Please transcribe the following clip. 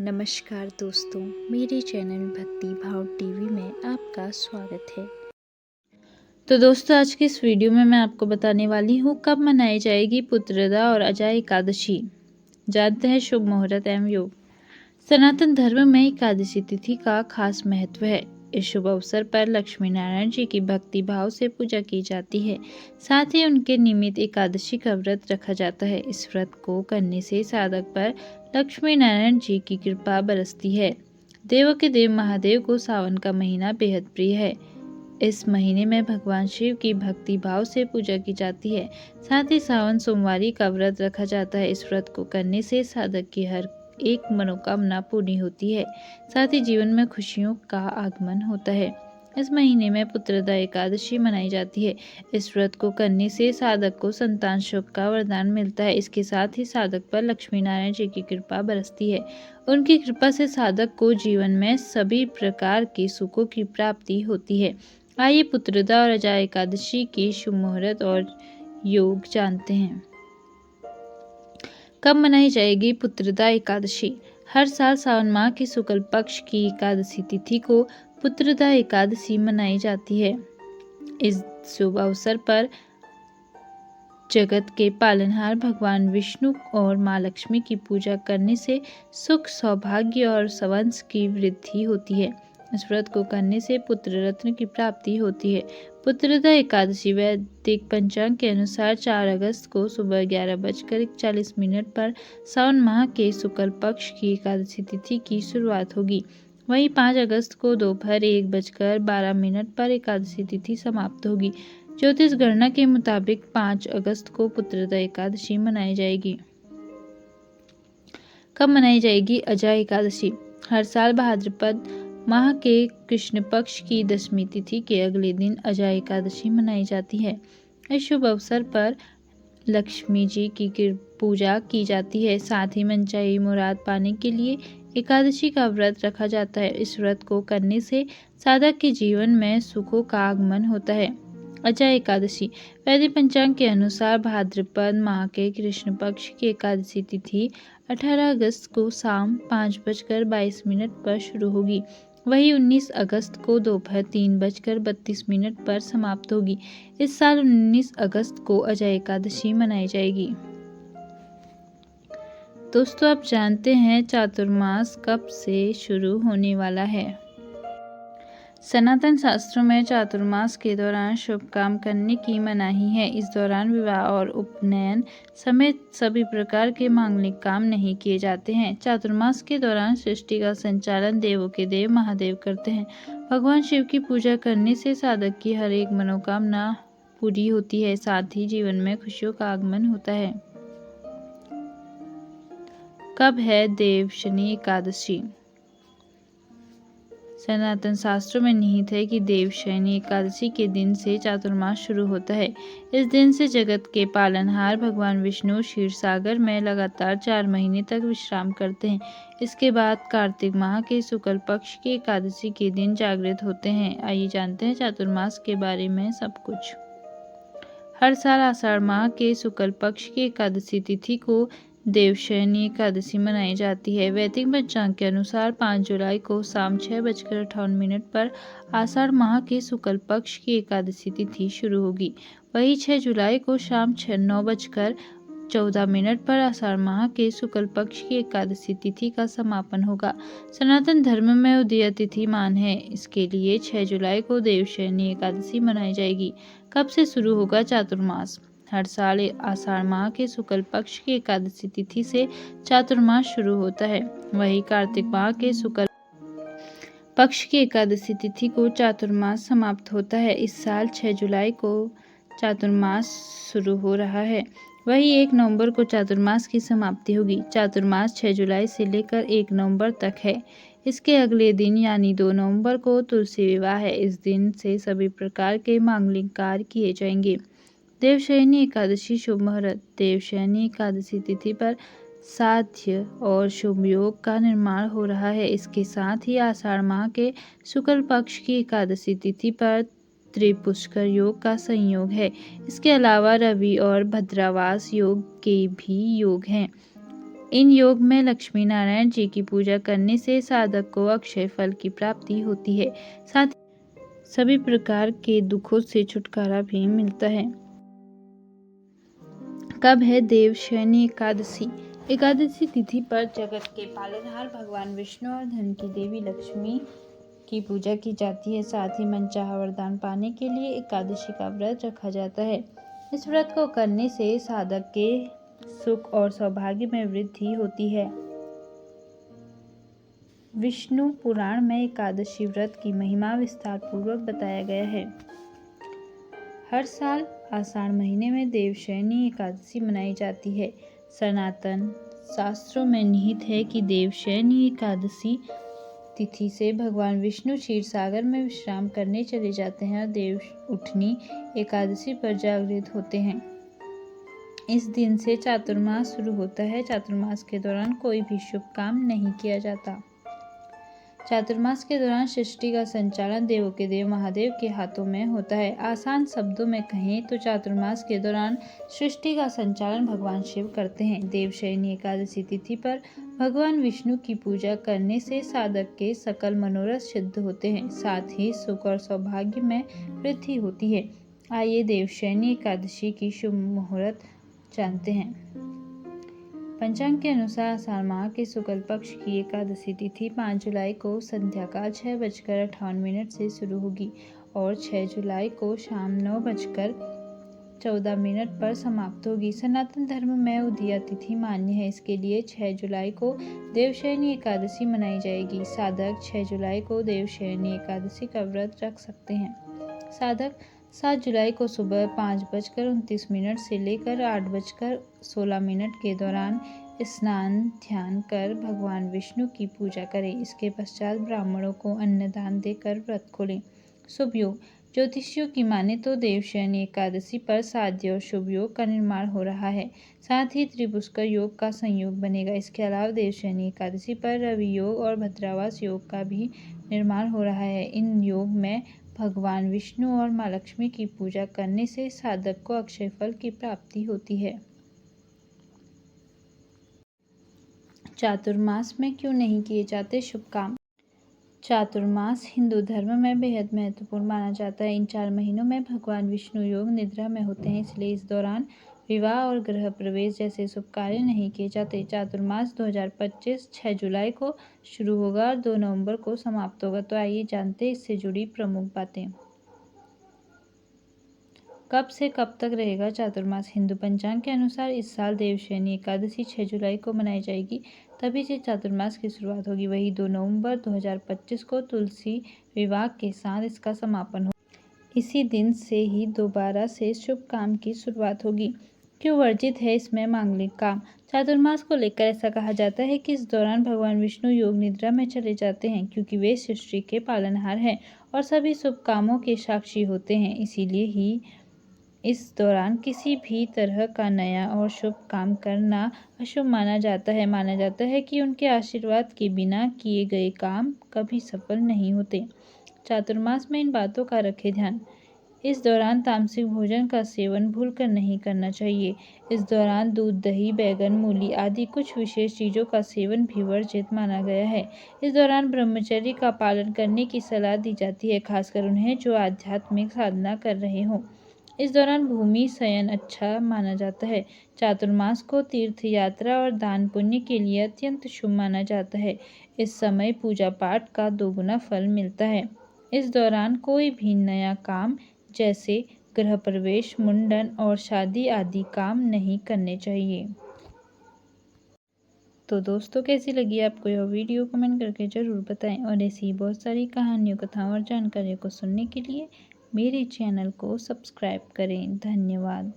नमस्कार दोस्तों, मेरे चैनल भक्ति भाव टीवी में आपका स्वागत है। तो दोस्तों, आज की इस वीडियो में मैं आपको बताने वाली हूँ कब मनाई जाएगी पुत्रदा और अजय एकादशी। जानते हैं शुभ मुहूर्त एवं योग। सनातन धर्म में एकादशी तिथि का खास महत्व है। इस शुभ अवसर पर लक्ष्मी नारायण जी की भक्ति भाव से पूजा की जाती है। साथ ही उनके निमित्त एकादशी का व्रत रखा जाता है। इस व्रत को करने से साधक पर लक्ष्मी नारायण जी की कृपा बरसती है। देवों के देव महादेव को सावन का महीना बेहद प्रिय है। इस महीने में भगवान शिव की भक्ति भाव से पूजा की जाती है। साथ ही सावन सोमवारी का व्रत रखा जाता है। इस व्रत को करने से साधक की हर एक मनोकामना पूरी होती है। साथ ही जीवन में खुशियों का आगमन होता है। इस महीने में पुत्रदा एकादशी मनाई जाती है। इस व्रत को करने से साधक को संतान सुख का वरदान मिलता है। इसके साथ ही साधक पर लक्ष्मी नारायण जी की कृपा बरसती है। उनकी कृपा से साधक को जीवन में सभी प्रकार के सुखों की प्राप्ति होती है। आइए पुत्रदा और अजय एकादशी की शुभ मुहूर्त और योग जानते हैं। कब मनाई जाएगी पुत्रदा एकादशी? हर साल सावन माह की शुक्ल पक्ष की एकादशी तिथि को पुत्रदा एकादशी मनाई जाती है। इस शुभ अवसर पर जगत के पालनहार भगवान विष्णु और माँ लक्ष्मी की पूजा करने से सुख, सौभाग्य और वंश की वृद्धि होती है। इस व्रत को करने से पुत्र रत्न की प्राप्ति होती है। पुत्रदा एकादशी वैदिक पंचांग के अनुसार 4 अगस्त को सुबह 11:41 पर सावन माह के शुक्ल पक्ष की एकादशी तिथि की शुरुआत होगी। वहीं 5 अगस्त को दोपहर 1:12 पर एकादशी तिथि समाप्त होगी। ज्योतिष गणना के मुताबिक 5 अगस्त को पुत्रदा एकादशी मनाई जाएगी। कब मनाई जाएगी अजय एकादशी? हर साल भाद्रपद माह के कृष्ण पक्ष की दशमी तिथि के अगले दिन अजय एकादशी मनाई जाती है। इस शुभ अवसर पर लक्ष्मी जी की पूजा की जाती है। साथ ही मनचाही मुराद पाने के लिए एकादशी का व्रत रखा जाता है। इस व्रत को करने से साधक के जीवन में सुखों का आगमन होता है। अजय एकादशी वैदिक पंचांग के अनुसार भाद्रपद माह के कृष्ण पक्ष की एकादशी तिथि 18 अगस्त को शाम 5:22 पर शुरू होगी। वही 19 अगस्त को दोपहर 3:32 पर समाप्त होगी। इस साल 19 अगस्त को अजय एकादशी मनाई जाएगी। दोस्तों, आप जानते हैं चातुर्मास कब से शुरू होने वाला है? सनातन शास्त्रों में चातुर्मास के दौरान शुभ काम करने की मनाही है। इस दौरान विवाह और उपनयन समेत सभी प्रकार के मांगलिक काम नहीं किए जाते हैं। चातुर्मास के दौरान सृष्टि का संचालन देवों के देव महादेव करते हैं। भगवान शिव की पूजा करने से साधक की हर एक मनोकामना पूरी होती है। साथ ही जीवन में खुशियों का आगमन होता है। कब है देवशयनी एकादशी? सनातन शास्त्रों में निहित है कि देवशयनी एकादशी के दिन से चातुर्मास शुरू होता है। इस दिन से जगत के पालनहार भगवान विष्णु क्षीर सागर में लगातार 4 महीने तक विश्राम करते हैं। इसके बाद कार्तिक माह के शुक्ल पक्ष की एकादशी के दिन जागृत होते हैं। आइए जानते हैं चातुर्मास के बारे में सब कुछ। हर साल आषाढ़ माह के शुक्ल पक्ष की एकादशी तिथि को देवशयनी एकादशी मनाई जाती है। वैदिक पंचांग के अनुसार 5 जुलाई को शाम 6:58 पर आषाढ़ माह के शुक्ल पक्ष की एकादशी तिथि शुरू होगी। वही 6 जुलाई को शाम 9:14 पर आषाढ़ माह के शुक्ल पक्ष की एकादशी तिथि का समापन होगा। सनातन धर्म में उदय तिथि मान है। इसके लिए 6 जुलाई को देवशयनी एकादशी मनाई जाएगी। कब से शुरू होगा चातुर्मास? हर साल आषाढ़ माह के शुक्ल पक्ष की एकादशी तिथि से चातुर्मास शुरू होता है। वही कार्तिक माह के शुक्ल पक्ष की एकादशी तिथि को चातुर्मास समाप्त होता है। इस साल 6 जुलाई को चातुर्मास शुरू हो रहा है। वही 1 नवंबर को चातुर्मास की समाप्ति होगी। चातुर्मास 6 जुलाई से लेकर 1 नवंबर तक है। इसके अगले दिन यानी 2 नवंबर को तुलसी विवाह है। इस दिन से सभी प्रकार के मांगलिक कार्य किए जाएंगे। देवशयनी एकादशी शुभ मुहूर्त। देवशयनी एकादशी तिथि पर साध्य और शुभ योग का निर्माण हो रहा है। इसके साथ ही आषाढ़ माह के शुक्ल पक्ष की एकादशी तिथि पर त्रिपुष्कर योग का संयोग है। इसके अलावा रवि और भद्रावास योग के भी योग हैं। इन योग में लक्ष्मी नारायण जी की पूजा करने से साधक को अक्षय फल की प्राप्ति होती है। साथ ही सभी प्रकार के दुखों से छुटकारा भी मिलता है। कब है देवशयनी एकादशी? एकादशी तिथि पर जगत के पालनहार भगवान विष्णु और धन की देवी लक्ष्मी की पूजा की जाती है। साथ ही मनचाहा वरदान पाने के लिए एकादशी का व्रत रखा जाता है। इस व्रत को करने से साधक के सुख और सौभाग्य में वृद्धि होती है। विष्णु पुराण में एकादशी व्रत की महिमा विस्तार पूर्वक बताया गया है। हर साल आषाढ़ महीने में देवशयनी एकादशी मनाई जाती है। सनातन शास्त्रों में निहित है कि देवशयनी एकादशी तिथि से भगवान विष्णु क्षीर सागर में विश्राम करने चले जाते हैं और देव उठनी एकादशी पर जागृत होते हैं। इस दिन से चातुर्मास शुरू होता है। चातुर्मास के दौरान कोई भी शुभ काम नहीं किया जाता। चातुर्मास के दौरान सृष्टि का संचालन देवों के देव महादेव के हाथों में होता है। आसान शब्दों में कहें तो चातुर्मास के दौरान सृष्टि का संचालन भगवान शिव करते हैं। देवशयनी एकादशी तिथि पर भगवान विष्णु की पूजा करने से साधक के सकल मनोरथ सिद्ध होते हैं। साथ ही सुख और सौभाग्य में वृद्धि होती है। आइए देवशयनी एकादशी की शुभ मुहूर्त जानते हैं। पंचांग के अनुसार आषाढ़ माह के शुक्ल पक्ष की एकादशी तिथि 5 जुलाई को संध्याकाल 6:58 से शुरू होगी और 6 जुलाई को शाम 9:14 पर समाप्त होगी। सनातन धर्म में उदया तिथि मान्य है। इसके लिए 6 जुलाई को देवशयनी एकादशी मनाई जाएगी। साधक 6 जुलाई को देवशयनी एकादशी का व्रत रख सकते हैं। साधक 7 जुलाई को सुबह 5:29 से लेकर 8:16 के दौरान स्नान ध्यान कर भगवान विष्णु की पूजा करें। इसके पश्चात ब्राह्मणों को अन्नदान देकर व्रत खोलें। शुभ योग। ज्योतिषियों की माने तो देवशयनी एकादशी पर साध्य और शुभ योग का निर्माण हो रहा है। साथ ही त्रिपुष्कर योग का संयोग बनेगा। इसके अलावा देवशयनी एकादशी पर रवि योग और भद्रावास योग का भी निर्माण हो रहा है। इन योग में भगवान विष्णु और माँ लक्ष्मी की पूजा करने से साधक को अक्षय फल की प्राप्ति होती है। चातुर्मास में क्यों नहीं किए जाते शुभ काम? चातुर्मास हिंदू धर्म में बेहद महत्वपूर्ण माना जाता है। इन 4 महीनों में भगवान विष्णु योग निद्रा में होते हैं, इसलिए इस दौरान विवाह और गृह प्रवेश जैसे शुभ कार्य नहीं किए जाते। चातुर्मास 2025 6 जुलाई को शुरू होगा और 2 नवंबर को समाप्त होगा। तो आइए जानते हैं इससे जुड़ी प्रमुख बातें। कब से कब तक रहेगा चातुर्मास? हिंदू पंचांग के अनुसार इस साल देवशयनी एकादशी 6 जुलाई को मनाई जाएगी, तभी से चातुर्मास की शुरुआत होगी। वही 2 नवंबर 2025 को तुलसी विवाह के साथ इसका समापन होगा। इसी दिन से ही दोबारा से शुभ काम की शुरुआत होगी। क्यों वर्जित है इसमें मांगलिक काम? चातुर्मास को लेकर ऐसा कहा जाता है कि इस दौरान भगवान विष्णु योग निद्रा में चले जाते हैं, क्योंकि वे सृष्टि के पालनहार हैं और सभी शुभ कामों के साक्षी होते हैं। इसीलिए ही इस दौरान किसी भी तरह का नया और शुभ काम करना अशुभ माना जाता है। माना जाता है कि उनके आशीर्वाद के बिना किए गए काम कभी सफल नहीं होते। चातुर्मास में इन बातों का रखें ध्यान। इस दौरान तामसिक भोजन का सेवन भूलकर नहीं करना चाहिए। इस दौरान दूध, दही, बैगन, मूली आदि कुछ विशेष चीज़ों का सेवन भी वर्जित माना गया है। इस दौरान ब्रह्मचर्य का पालन करने की सलाह दी जाती है, खासकर उन्हें जो आध्यात्मिक साधना कर रहे हों। इस दौरान भूमि शयन अच्छा माना जाता है। चातुर्मास को तीर्थ यात्रा और दान पुण्य के लिए अत्यंत शुभ माना जाता है। इस समय पूजा पाठ का दोगुना फल मिलता है। इस दौरान कोई भी नया काम जैसे गृह प्रवेश, मुंडन और शादी आदि काम नहीं करने चाहिए। तो दोस्तों, कैसी लगी आपको यह वीडियो? कमेंट करके ज़रूर बताएं और ऐसी बहुत सारी कहानियों, कथाओं और जानकारियों को सुनने के लिए मेरे चैनल को सब्सक्राइब करें। धन्यवाद।